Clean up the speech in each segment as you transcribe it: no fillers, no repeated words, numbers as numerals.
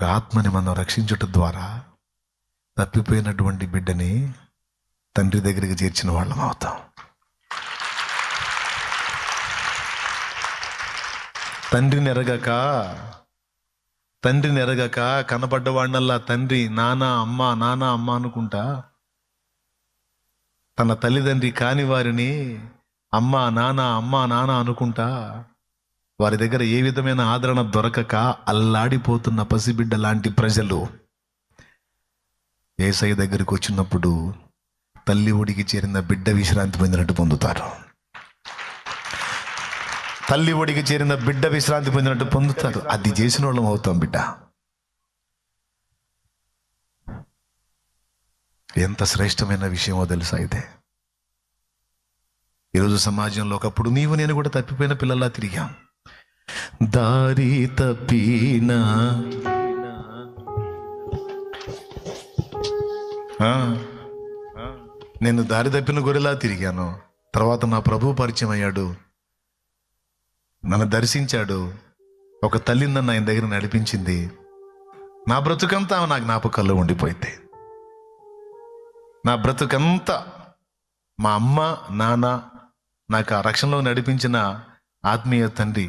ఒక ఆత్మని మనం రక్షించటం ద్వారా తప్పిపోయినటువంటి బిడ్డని తండ్రి దగ్గరికి చేర్చిన వాళ్ళం అవుతాం. తండ్రిని ఎరగక కనబడ్డవాడినల్లా తండ్రి నాన్న అమ్మ అనుకుంటా, తన తల్లిదండ్రి కాని వారిని అమ్మ నాన్న అనుకుంటా, వారి దగ్గర ఏ విధమైన ఆదరణ దొరకక అల్లాడిపోతున్న పసిబిడ్డ లాంటి ప్రజలు యేసయ్య దగ్గరికి వచ్చినప్పుడు తల్లి ఒడికి చేరిన బిడ్డ విశ్రాంతి పొందినట్టు పొందుతారు. తల్లి ఒడికి చేరిన బిడ్డ విశ్రాంతి పొందినట్టు పొందుతారు. అది చేసిన వాళ్ళం అవుతాం. బిడ్డ ఎంత శ్రేష్టమైన విషయమో తెలుసా ఇదే. ఈరోజు సమాజంలో ఒకప్పుడు నీవు నేను కూడా తప్పిపోయిన పిల్లల్లా తిరిగాం. దారి తప్పినా నేను దారి తప్పిన గొర్రెలా తిరిగాను. తర్వాత నా ప్రభు పరిచయం అయ్యాడు, నన్ను దర్శించాడు. ఒక తల్లి నన్ను ఆయన దగ్గర నడిపించింది. నా బ్రతుకంతా నా జ్ఞాపకాల్లో ఉండిపోయింది. నా బ్రతుకంతా మా అమ్మ నాన్న నాకు ఆ రక్షణలో నడిపించిన ఆత్మీయ తండ్రి,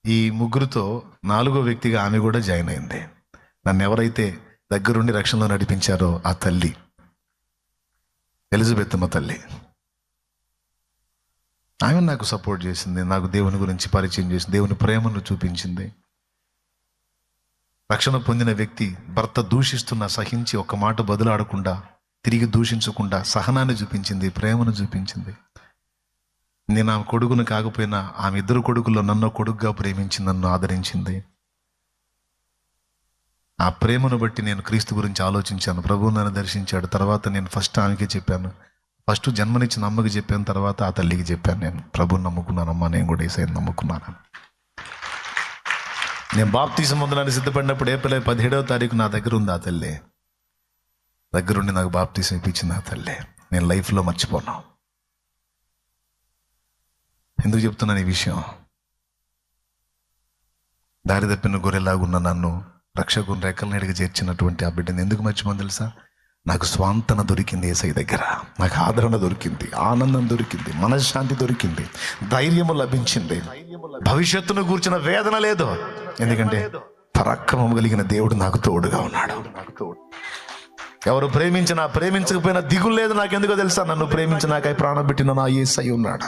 ఈ ముగ్గురుతో 4వ వ్యక్తిగా ఆమె కూడా జాయిన్ అయింది. నన్ను ఎవరైతే దగ్గరుండి రక్షణలో నడిపించారో ఆ తల్లి ఎలిజబెత్ అమ్మ తల్లి, ఆమె నాకు సపోర్ట్ చేసింది. నాకు దేవుని గురించి పరిచయం చేసింది, దేవుని ప్రేమను చూపించింది. రక్షణ పొందిన వ్యక్తి భర్త దూషిస్తున్నా సహించి ఒక్క మాట బదులాడకుండా, తిరిగి దూషించకుండా సహనాన్ని చూపించింది, ప్రేమను చూపించింది. నేను ఆమె కొడుకును కాకపోయినా ఆమె 2 కొడుకుల్లో నన్ను కొడుకుగా ప్రేమించి నన్ను ఆదరించింది. ఆ ప్రేమను బట్టి నేను క్రీస్తు గురించి ఆలోచించాను. ప్రభువు నన్ను దర్శించాడు. తర్వాత నేను ఫస్ట్ ఆమెకే చెప్పాను. ఫస్ట్ జన్మనిచ్చిన అమ్మకి చెప్పాను, తర్వాత ఆ తల్లికి చెప్పాను. నేను ప్రభువుని నమ్ముకున్నానమ్మా, నేను కూడా యేసయ్యను నమ్ముకున్నాను. నేను బాప్తిసం పొందడానికి సిద్ధపడినప్పుడు ఏప్రిల్ 17వ తారీఖు నా దగ్గర ఉంది ఆ తల్లి. దగ్గరుండి నాకు బాప్తిసం ఇప్పించింది ఆ తల్లి. నేను లైఫ్లో మర్చిపోను. ఎందుకు చెప్తున్నాను ఈ విషయం? దారి తప్పిన గొర్రెలాగున్న నన్ను రక్షకుని రెక్కల నీడకి చేర్చినటువంటి ఆ బిడ్డని ఎందుకు మర్చిపోను తెలుసా? నాకు స్వాంతన దొరికింది యేసయ్య దగ్గర. నాకు ఆదరణ దొరికింది, ఆనందం దొరికింది, మనశ్శాంతి దొరికింది, ధైర్యము లభించింది. భవిష్యత్తును కూర్చిన వేదన లేదు. ఎందుకంటే పరాక్రమం కలిగిన దేవుడు నాకు తోడుగా ఉన్నాడు. ఎవరు ప్రేమించినా ప్రేమించకపోయినా దిగులు లేదు. నాకెందుకో తెలుసా? నన్ను ప్రేమించి నాకై ప్రాణం పెట్టిన నా యేసయ్య ఉన్నాడు.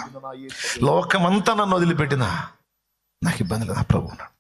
లోకమంతా నన్ను వదిలిపెట్టినా నాకు ఇబ్బంది లేదు, నా ప్రభువు ఉన్నాడు.